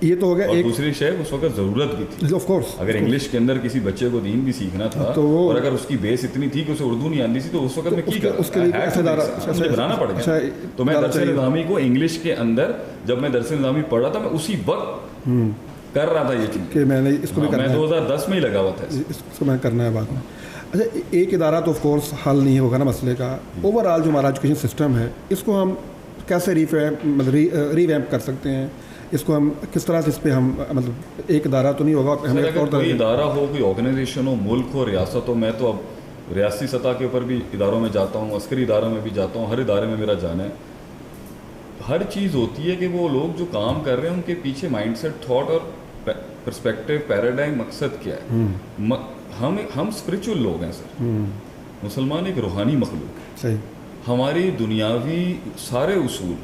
یہ تو ہو گیا. ایک دوسری شے اس وقت ضرورت بھی تھی, آف کورس, اگر انگلش کے اندر کسی بچے کو دین بھی سیکھنا تھا اور اگر اس کی بیس اتنی تھی کہ اسے اردو نہیں آتی تھی تو اس وقت میں کی مجھے بنانا پڑ گیا. تو میں درس نظامی کو انگلش کے اندر جب میں درس نظامی پڑھ رہا تھا میں اسی وقت کر رہا تھا یہ چیز کہ میں نے اس کو بھی کرنا ہے. 2010 میں ہی لگا ہوا تھا اس کو میں کرنا ہے بعد میں. اچھا ایک ادارہ تو آف کورس حل نہیں ہوگا نا مسئلے کا, اوور آل جو ہمارا ایجوکیشن سسٹم ہے اس کو ہم کیسے ریویمپ کر سکتے ہیں, اس کو ہم کس طرح سے اس پہ ہم مطلب ایک ادارہ تو نہیں ہوگا, ہمیں اگر کوئی ادارہ ہو, کوئی آرگنائزیشن ہو, ملک ہو, ریاست ہو, میں تو اب ریاستی سطح کے اوپر بھی اداروں میں جاتا ہوں, عسکری اداروں میں بھی جاتا ہوں, ہر ادارے میں میرا جانا ہے. ہر چیز ہوتی ہے کہ وہ لوگ جو کام کر رہے ہیں ان کے پیچھے مائنڈ سیٹ, تھاٹ اور پرسپیکٹیو, پیراڈائم, مقصد کیا ہے. ہم اسپرچل لوگ ہیں سر, مسلمان ایک روحانی مخلوق ہے. ہماری دنیاوی سارے اصول,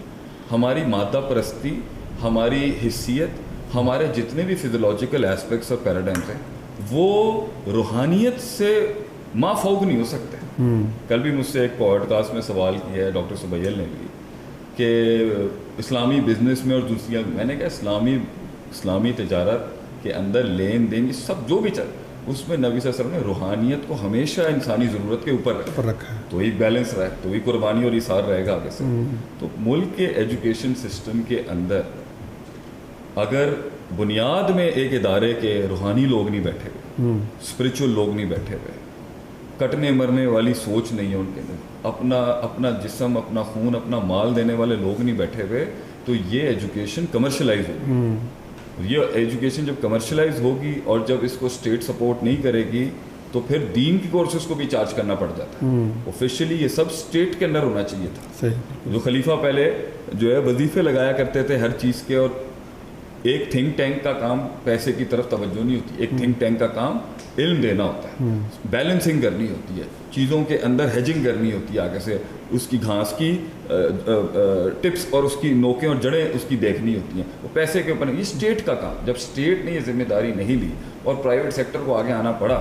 ہماری مادہ پرستی, ہماری حیثیت, ہمارے جتنے بھی فزیولوجیکل ایسپیکٹس اور پیراڈائمس ہیں وہ روحانیت سے مافوق نہیں ہو سکتے. کل بھی مجھ سے ایک پوڈ کاسٹ میں سوال کیا ہے ڈاکٹر سبیل نے بھی کہ اسلامی بزنس میں اور دوسری, میں نے کہا اسلامی تجارت کے اندر لین دین یہ سب جو بھی چل اس میں نبی صلی اللہ علیہ وسلم نے روحانیت کو ہمیشہ انسانی ضرورت کے اوپر رکھا ہے. تو ایک بیلنس رہے, تو ہی قربانی اور ایثار رہے گا آگے سے. تو ملک کے ایجوکیشن سسٹم کے اندر اگر بنیاد میں ایک ادارے کے روحانی لوگ نہیں بیٹھے ہوئے, اسپرچل لوگ نہیں بیٹھے ہوئے, کٹنے مرنے والی سوچ نہیں ہے ان کے اندر, اپنا جسم, اپنا خون, اپنا مال دینے والے لوگ نہیں بیٹھے ہوئے, تو یہ ایجوکیشن کمرشلائز ہوگی. یہ ایجوکیشن جب کمرشلائز ہوگی اور جب اس کو اسٹیٹ سپورٹ نہیں کرے گی تو پھر دین کی کورسز کو بھی چارج کرنا پڑ جاتا ہے. آفیشلی یہ سب اسٹیٹ کے اندر ہونا چاہیے تھا. جو خلیفہ پہلے جو ہے وظیفے لگایا کرتے تھے ہر چیز کے, اور ایک تھنک ٹینک کا کام پیسے کی طرف توجہ نہیں ہوتی, ایک تھنک ٹینک کا کام علم دینا ہوتا ہے, بیلنسنگ کرنی ہوتی ہے, چیزوں کے اندر ہیجنگ کرنی ہوتی ہے, آگے سے اس کی گھاس کی ٹپس اور اس کی نوکیں اور جڑیں اس کی دیکھنی ہوتی ہیں. وہ پیسے کے اوپر, یہ اسٹیٹ کا کام. جب اسٹیٹ نے یہ ذمہ داری نہیں لی اور پرائیویٹ سیکٹر کو آگے آنا پڑا,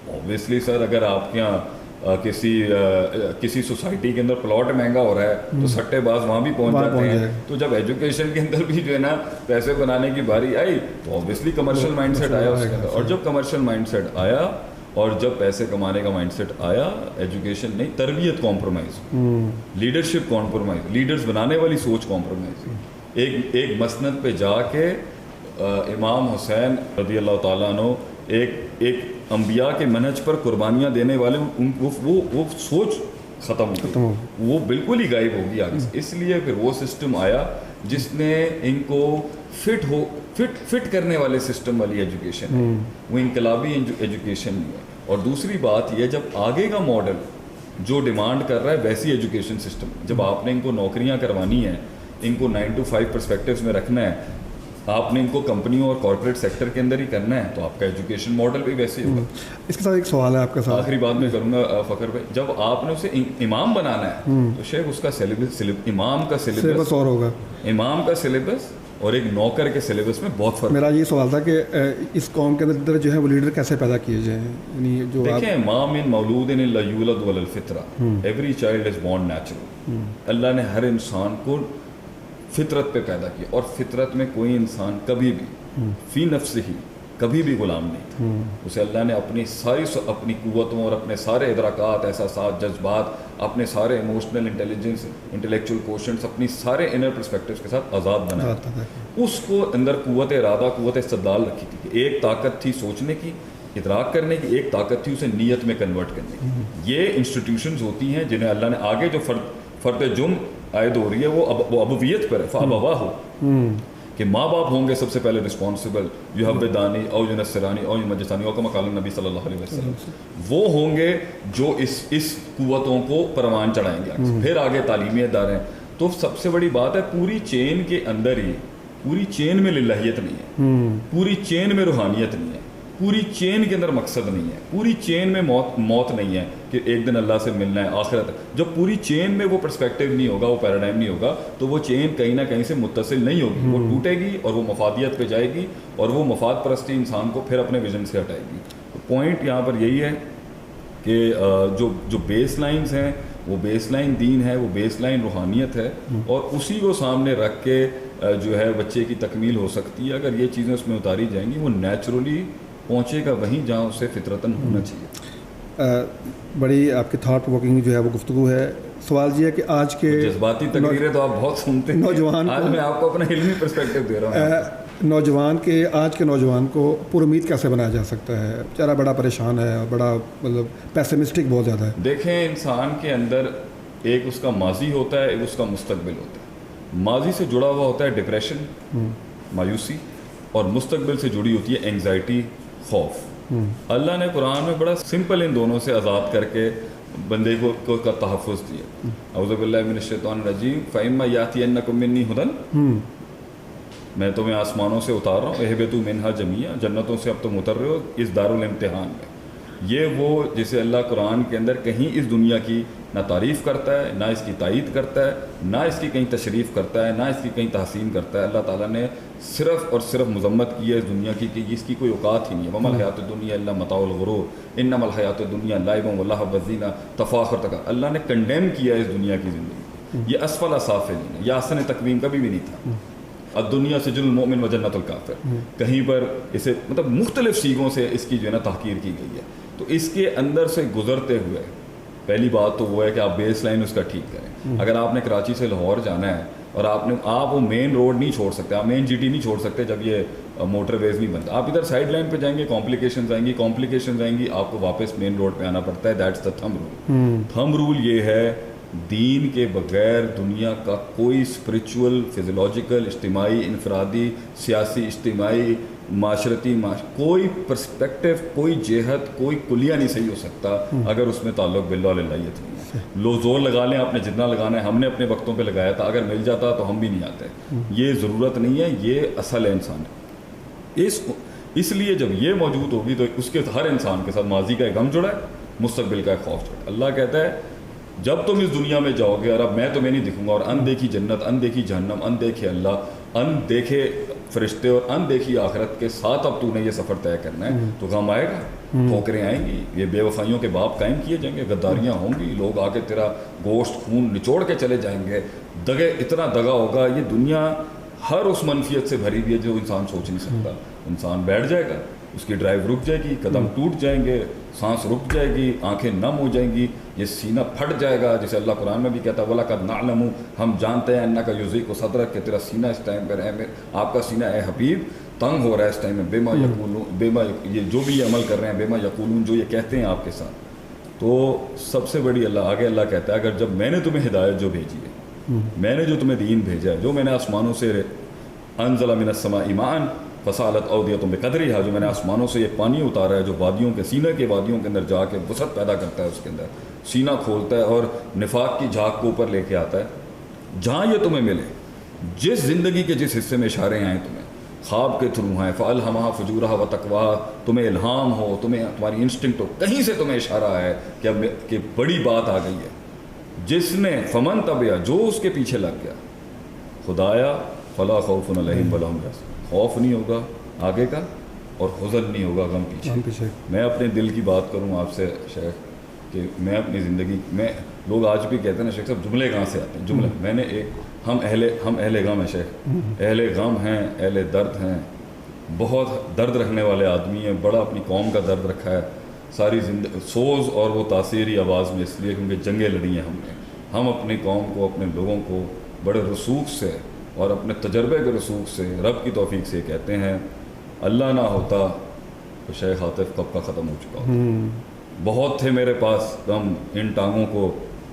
اوبیسلی سر اگر آپ کے یہاں کسی سوسائٹی کے اندر پلاٹ مہنگا ہو رہا ہے تو سٹے باز وہاں بھی پہنچ جاتے ہیں. تو جب ایجوکیشن کے اندر بھی جو ہے نا پیسے بنانے کی باری آئی تو اوبیسلی کمرشل مائنڈ سیٹ آیا اس کے اندر, اور جب کمرشل مائنڈ سیٹ آیا اور جب پیسے کمانے کا مائنڈ سیٹ آیا, ایجوکیشن نہیں, تربیت کمپرومائز, لیڈرشپ کمپرومائز, لیڈرز بنانے والی سوچ کمپرومائز. ایک مسند پہ جا کے امام حسین رضی اللہ تعالیٰ عنہ ایک انبیاء کے منہج پر قربانیاں دینے والے, وہ سوچ ختم ہو گئی, وہ بالکل ہی غائب ہو گئی آگے. اس لیے پھر وہ سسٹم آیا جس نے ان کو فٹ کرنے والے سسٹم والی ایجوکیشن ہے, وہ انقلابی ایجوکیشن نہیں ہے. اور دوسری بات یہ, جب آگے کا ماڈل جو ڈیمانڈ کر رہا ہے ویسی ایجوکیشن سسٹم, جب آپ نے ان کو نوکریاں کروانی ہیں, ان کو 9 to 5 پرسپیکٹیوز میں رکھنا ہے, آپ نے ان کو کمپنیوں اور کارپوریٹ سیکٹر کے اندر ہی کرنا ہے, تو آپ کا ایجوکیشن ماڈل بھی ویسے ہی ہوگا. اس کے ساتھ ایک سوال ہے آپ کے ساتھ, آخری بات میں کروں گا فخر بھائی, جب آپ نے اسے امام بنانا ہے تو شیخ اس کا امام کا سلیبس اور ہوگا, امام کا سلیبس اور ایک نوکر کے سلیبس میں بہت فرق. میرا یہ سوال تھا کہ اس قوم کے اندر جو ہے وہ لیڈر کیسے پیدا کیے جائیں, یعنی جو دیکھیں, ما من مولود الا یولد علی الفطرہ, every child is born natural. Allah نے ہر انسان کو فطرت پہ پیدا کیا, اور فطرت میں کوئی انسان کبھی بھی فی نفس ہی کبھی بھی غلام نہیں تھا. اسے اللہ نے اپنی قوتوں اور اپنے سارے ادراکات, احساسات, جذبات, اپنے سارے ایموشنل انٹیلیجنس, انٹلیکچوئل کوشنٹس, اپنی سارے انر پرسپیکٹیوز کے ساتھ آزاد بنایا. اس کو اندر قوت ارادہ, قوت استدلال رکھی تھی کہ ایک طاقت تھی سوچنے کی, ادراک کرنے کی, ایک طاقت تھی اسے نیت میں کنورٹ کرنے کی. یہ انسٹیٹیوشنز ہوتی ہیں جنہیں اللہ نے آگے جو فرد جم عائد ہو رہی ہے وہ ابویت پر ہے, فابواہ ہو, کہ ماں باپ ہوں گے سب سے پہلے رسپانسبل, یحودانی او ینصرانی او مجوسی او کما قال نبی صلی اللہ علیہ وسلم, وہ ہوں گے جو اس قوتوں کو پروان چڑھائیں گے. پھر آگے تعلیمی ادارے. تو سب سے بڑی بات ہے پوری چین کے اندر ہی, پوری چین میں للہیت نہیں ہے, پوری چین میں روحانیت نہیں ہے. پوری چین کے اندر مقصد نہیں ہے, پوری چین میں موت نہیں ہے کہ ایک دن اللہ سے ملنا ہے آخرت. جب پوری چین میں وہ پرسپیکٹو نہیں ہوگا, وہ پیراڈائم نہیں ہوگا, تو وہ چین کہیں نہ کہیں سے متصل نہیں ہوگی, وہ ٹوٹے گی اور وہ مفادیت پہ جائے گی, اور وہ مفاد پرستی انسان کو پھر اپنے ویژن سے ہٹائے گی. تو پوائنٹ یہاں پر یہی ہے کہ جو بیس لائنز ہیں وہ بیس لائن دین ہے, وہ بیس لائن روحانیت ہے, اور اسی کو سامنے رکھ کے جو ہے بچے کی تکمیل ہو سکتی ہے. اگر یہ چیزیں اس میں اتاری جائیں گی, وہ نیچرلی پہنچے گا وہیں جہاں اسے فطرتاً ہونا چاہیے. بڑی آپ کی تھاٹ پروکنگ جو ہے وہ گفتگو ہے. سوال یہ ہے کہ آج کے جذباتی تقریریں تو آپ بہت سنتے ہیں, نوجوان آج میں آپ کو اپنا علمی پرسپیکٹو دے رہا ہوں. آج کے نوجوان کو پر امید کیسے بنایا جا سکتا ہے؟ بیچارہ بڑا پریشان ہے, بڑا مطلب پیسمسٹک بہت زیادہ ہے. دیکھیں, انسان کے اندر ایک اس کا ماضی ہوتا ہے, ایک اس کا مستقبل ہوتا ہے. ماضی سے جڑا ہوا ہوتا ہے ڈپریشن, مایوسی, اور مستقبل سے جڑی ہوتی ہے اینگزائٹی, خوف. اللہ نے قرآن میں بڑا سمپل ان دونوں سے آزاد کر کے بندے کو کا تحفظ دیا. اعوذ باللہ من الشیطان الرجیم, فَإِمَّا يَأْتِيَنَّكُم مِّنِّي هُدًى, میں تمہیں آسمانوں سے اتار رہا ہوں, اهبطوا منها جميعا, جنتوں سے اب تم اتر رہے ہو اس دارالامتحان میں. یہ وہ جسے اللہ قرآن کے اندر کہیں اس دنیا کی نہ تعریف کرتا ہے, نہ اس کی تائید کرتا ہے, نہ اس کی کہیں تشریف کرتا ہے, نہ اس کی کہیں تحسین کرتا ہے. اللہ تعالیٰ نے صرف اور صرف مذمت کی ہے اس دنیا کی کہ اس کی کوئی اوقات ہی نہیں ہے. وَمَا الْحَيَاةُ الدُّنْيَا إِلَّا مَتَاعُ الْغُرُورِ إِنَّمَا الْحَيَاةُ الدُّنْيَا لَعِبٌ وَلَهْوٌ وَزِینَةٌ تفاخر تک. اللہ نے کنڈیم کیا ہے اس دنیا کی زندگی. یہ اسفل سافلین, یہ احسن تقویم کبھی بھی نہیں تھا. الدنیا سجن المؤمن و جنت الکافر, کہیں پر اسے مطلب مختلف سیغوں سے اس کی جو ہے نا تحقیر کی گئی ہے. تو اس کے اندر سے گزرتے ہوئے پہلی بات تو وہ ہے کہ آپ بیس لائن اس کا ٹھیک کریں. اگر آپ نے کراچی سے لاہور جانا ہے اور آپ وہ مین روڈ نہیں چھوڑ سکتے, آپ مین جی ٹی نہیں چھوڑ سکتے جب یہ موٹر ویز نہیں بنتا. آپ ادھر سائڈ لائن پہ جائیں گے, کمپلیکیشنز آئیں گی, آپ کو واپس مین روڈ پہ آنا پڑتا ہے. That's the thumb rule. Thumb rule یہ ہے, دین کے بغیر دنیا کا کوئی اسپریچول, فزیولوجیکل, اجتماعی, انفرادی, سیاسی, اجتماعی, معاشرتی کوئی پرسپیکٹو, کوئی جہت, کوئی کلیہ نہیں صحیح ہو سکتا اگر اس میں تعلق باللہ واللہیت نہیں ہے. لو زور لگا لیں آپ نے جتنا لگانا ہے, ہم نے اپنے وقتوں پہ لگایا تھا, اگر مل جاتا تو ہم بھی نہیں آتے. یہ ضرورت نہیں ہے, یہ اصل ہے انسان ہے. اس لیے جب یہ موجود ہوگی تو اس کے ہر انسان کے ساتھ ماضی کا ایک غم جڑا ہے, مستقبل کا ایک خوف جڑا ہے. اللہ کہتا ہے جب تم اس دنیا میں جاؤ گے اور اب میں تمہیں نہیں دکھوں گا, اور اندیکھی جنت, اندیکھی جہنم, اندیکھے اللہ, اندیکھے فرشتے اور اندیکھی آخرت کے ساتھ اب تو نے یہ سفر طے کرنا ہے, تو غم آئے گا, ٹھوکریں آئیں گی, یہ بے وفائیوں کے باپ قائم کیے جائیں گے, غداریاں ہوں گی, لوگ آ کے تیرا گوشت خون نچوڑ کے چلے جائیں گے, اتنا دگا ہوگا. یہ دنیا ہر اس منفیت سے بھری ہوئی ہے جو انسان سوچ نہیں سکتا. انسان بیٹھ جائے گا, اس کی ڈرائیو رک جائے گی, قدم ٹوٹ جائیں گے, سانس رک جائے گی, آنکھیں نم ہو جائیں گی, یہ سینہ پھٹ جائے گا, جسے اللہ قرآن میں بھی کہتا ہے وَلَقَدْ نَعْلَمُ, ہم جانتے ہیں اَنَّکَ یُضِیقُ صَدْرَکَ, کہ تیرا سینہ اس ٹائم پر ہے, آپ کا سینہ اے حبیب تنگ ہو رہا ہے اس ٹائم میں, بیما یقولون, یہ جو بھی عمل کر رہے ہیں, بیما یقولون, جو یہ کہتے ہیں آپ کے ساتھ. تو سب سے بڑی اللہ کہتا ہے اگر جب میں نے تمہیں ہدایت جو بھیجی ہے, میں نے جو تمہیں دین بھیجا ہے, جو میں نے آسمانوں سے انزل من السماء ماء فسالت اودیۃ بقدرها, جو میں نے آسمانوں سے یہ پانی اتارا ہے جو وادیوں کے سینہ کے وادیوں کے اندر جا کے وسعت پیدا کرتا ہے, اس کے اندر سینہ کھولتا ہے اور نفاق کی جھاگ کو اوپر لے کے آتا ہے. جہاں یہ تمہیں ملے, جس زندگی کے جس حصے میں اشارے آئیں تمہیں, خواب کے تھرو ہیں, فَأَلْهَمَهَا فُجُورَهَا وَتَقْوَاهَا, تمہیں الہام ہو, تمہاری انسٹنکٹ ہو, کہیں سے تمہیں اشارہ ہے کہ بڑی بات آ گئی ہے. جس نے فمن تبعا, جو اس کے پیچھے لگ گیا, خدایا فلا خوف علیہم ولا هم يحزنون, خوف نہیں ہوگا آگے کا اور حزن نہیں ہوگا غم پیچھے. میں اپنے دل کی بات کروں آپ سے شیخ, کہ میں اپنی زندگی میں, لوگ آج بھی کہتے ہیں نا شیخ صاحب جملے کہاں سے آتے ہیں, جملے, میں نے ہم اہل غم ہیں شیخ, اہل غم ہیں, اہل درد ہیں, بہت درد رکھنے والے آدمی ہیں, بڑا اپنی قوم کا درد رکھا ہے ساری زندگی, سوز اور وہ تاثیری آواز میں, اس لیے کیونکہ جنگیں لڑی ہیں ہم نے. ہم اپنی قوم کو, اپنے لوگوں کو بڑے رسوخ سے اور اپنے تجربے کے رسوخ سے, رب کی توفیق سے کہتے ہیں اللہ نہ ہوتا تو شیخ عاطف کب کا ختم ہو چکا ہوتا. بہت تھے میرے پاس غم, ان ٹانگوں کو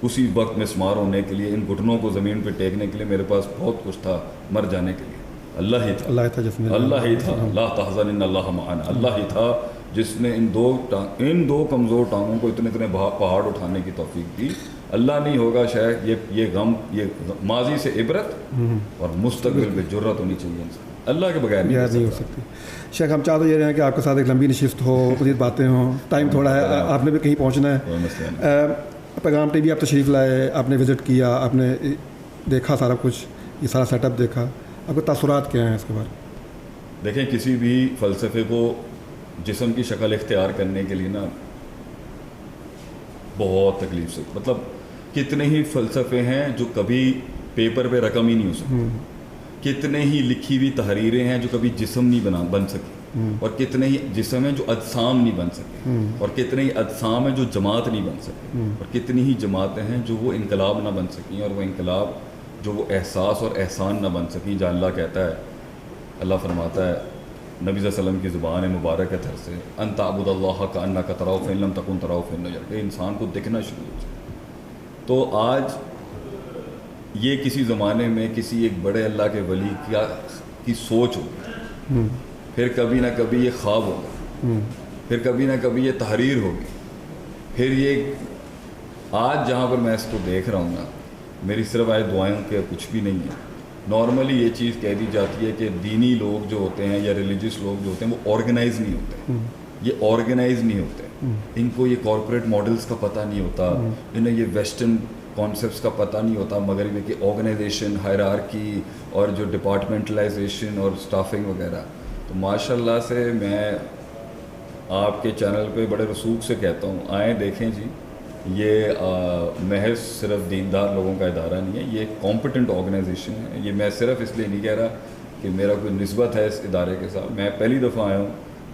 اسی وقت مسمار ہونے کے لیے, ان گھٹنوں کو زمین پہ ٹیکنے کے لیے میرے پاس بہت کچھ تھا, مر جانے کے لیے اللہ ہی تھا, لا تحزن ان اللہ معنا, اللہ ہی تھا جس نے ان دو کمزور ٹانگوں کو اتنے پہاڑ اٹھانے کی توفیق دی. اللہ نہیں ہوگا شیخ یہ غم یہ ماضی سے عبرت اور مستقبل میں جرت ہونی چاہیے انسان, اللہ کے بغیر نہیں ہو سکتی. شیخ ہم چاہ تو یہ رہے ہیں کہ آپ کے ساتھ ایک لمبی نشست ہو, مزید باتیں ہوں, ٹائم تھوڑا ہے, آپ نے بھی کہیں پہنچنا ہے. پیغام ٹی وی آپ تشریف لائے, آپ نے وزٹ کیا, آپ نے دیکھا سارا کچھ, یہ سارا سیٹ اپ دیکھا, آپ کے تاثرات کیا ہیں اس کے بارے؟ دیکھیں کسی بھی فلسفے کو جسم کی شکل اختیار کرنے کے لیے نا بہت تکلیف سے, مطلب کتنے ہی فلسفے ہیں جو کبھی پیپر پہ رقم ہی نہیں ہو سکتی, کتنے ہی لکھی ہوئی تحریریں ہیں جو کبھی جسم نہیں بن سکی, اور کتنے ہی جسم ہیں جو اجسام نہیں بن سکے, اور کتنے ہی اجسام ہیں جو جماعت نہیں بن سکے, اور کتنی ہی جماعتیں ہیں جو وہ انقلاب نہ بن سکیں, اور وہ انقلاب جو وہ احساس اور احسان نہ بن سکیں. جہاں اللہ کہتا ہے, اللہ فرماتا ہے نبی صلی اللہ علیہ وسلم کی زبان مبارک ہے تھر سے, ان تعبد اللہ کانک تراہ فإن لم تکن تراہ فإنہ یراک, کہ انسان کو دکھنا شروع ہو جائے. تو آج یہ کسی زمانے میں کسی ایک بڑے اللہ کے ولی کی سوچ ہوگی, پھر کبھی نہ کبھی یہ خواب ہوگا, پھر کبھی نہ کبھی یہ تحریر ہوگی, پھر یہ آج جہاں پر میں اس کو دیکھ رہا ہوں نا, میری صرف آج دعائیں کہ کچھ بھی نہیں ہے. نارملی یہ چیز کہہ دی جاتی ہے کہ دینی لوگ جو ہوتے ہیں یا ریلیجیس لوگ جو ہوتے ہیں وہ آرگنائز نہیں ہوتے, یہ آرگنائز نہیں ہوتے, ان کو یہ کارپوریٹ ماڈلز کا پتہ نہیں ہوتا, انہیں یہ ویسٹرن کانسیپٹس کا پتہ نہیں ہوتا, مگر میں کہ آرگنائزیشن, ہائرارکی اور جو ڈپارٹمنٹلائزیشن اور اسٹافنگ وغیرہ. تو ماشاء اللہ سے میں آپ کے چینل پہ بڑے رسوخ سے کہتا ہوں, آئیں دیکھیں جی, یہ محض صرف دیندار لوگوں کا ادارہ نہیں ہے, یہ ایک کمپیٹنٹ آرگنائزیشن ہے. یہ میں صرف اس لیے نہیں کہہ رہا کہ میرا کوئی نسبت ہے اس ادارے کے ساتھ, میں پہلی دفعہ آیا ہوں,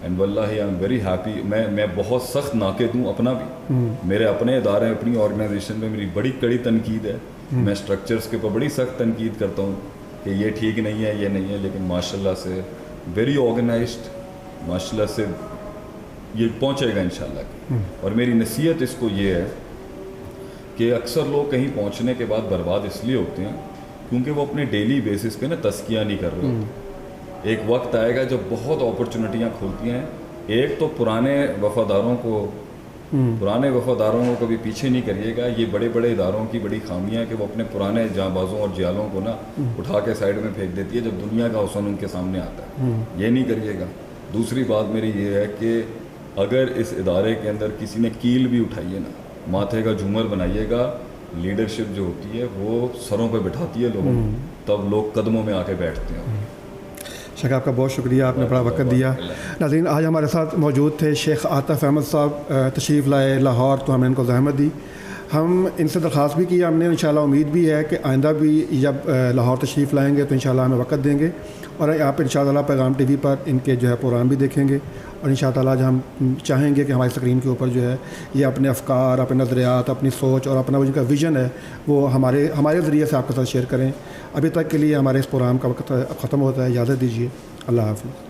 اینڈ واللہ آئی ایم ویری ہیپی. میں بہت سخت ناقد ہوں اپنا بھی, میرے اپنے ادارے اپنی آرگنائزیشن میں میری بڑی کڑی تنقید ہے, میں اسٹرکچرس کے اوپر بڑی سخت تنقید کرتا ہوں کہ یہ ٹھیک نہیں ہے, یہ نہیں ہے, لیکن ماشاء اللہ سے ویری آرگنائزڈ, ماشاء اللہ سے یہ پہنچے گا انشاءاللہ. اور میری نصیحت اس کو یہ ہے کہ اکثر لوگ کہیں پہنچنے کے بعد برباد اس لیے ہوتے ہیں کیونکہ وہ اپنے ڈیلی بیسس پہ نا تزکیہ نہیں کر رہے ہوتے. ایک وقت آئے گا جب بہت اپرچونٹیاں کھلتی ہیں, ایک تو پرانے وفاداروں کو کبھی پیچھے نہیں کریے گا. یہ بڑے بڑے اداروں کی بڑی خامیاں کہ وہ اپنے پرانے جاں بازوں اور جیالوں کو نا اٹھا کے سائڈ میں پھینک دیتی ہے جب دنیا کا حسن ان کے سامنے آتا ہے, یہ نہیں کریے گا. دوسری بات میری یہ ہے کہ اگر اس ادارے کے اندر کسی نے کیل بھی اٹھائی ہے نا, ماتھے کا جھومر بنائیے گا. لیڈرشپ جو ہوتی ہے وہ سروں پہ بٹھاتی ہے لوگوں کو, تب لوگ قدموں میں آ کے بیٹھتے ہیں. شیخ آپ کا بہت شکریہ, آپ نے بڑا وقت دیا. ناظرین آج ہمارے ساتھ موجود تھے شیخ عاطف احمد صاحب, تشریف لائے لاہور, تو ہم نے ان کو زحمت دی. ہم ان سے درخواست بھی کی, ہم نے انشاءاللہ امید بھی ہے کہ آئندہ بھی جب لاہور تشریف لائیں گے تو انشاءاللہ ہمیں وقت دیں گے, اور آپ انشاءاللہ پیغام ٹی وی پر ان کے جو ہے پروگرام بھی دیکھیں گے. اور انشاءاللہ جو ہم چاہیں گے کہ ہماری اسکرین کے اوپر جو ہے یہ اپنے افکار, اپنے نظریات, اپنی سوچ اور اپنا جو کا ویژن ہے وہ ہمارے ذریعے سے آپ کے ساتھ شیئر کریں. ابھی تک کے لیے ہمارے اس پروگرام کا وقت ختم ہوتا ہے, اجازت دیجیے, اللہ حافظ.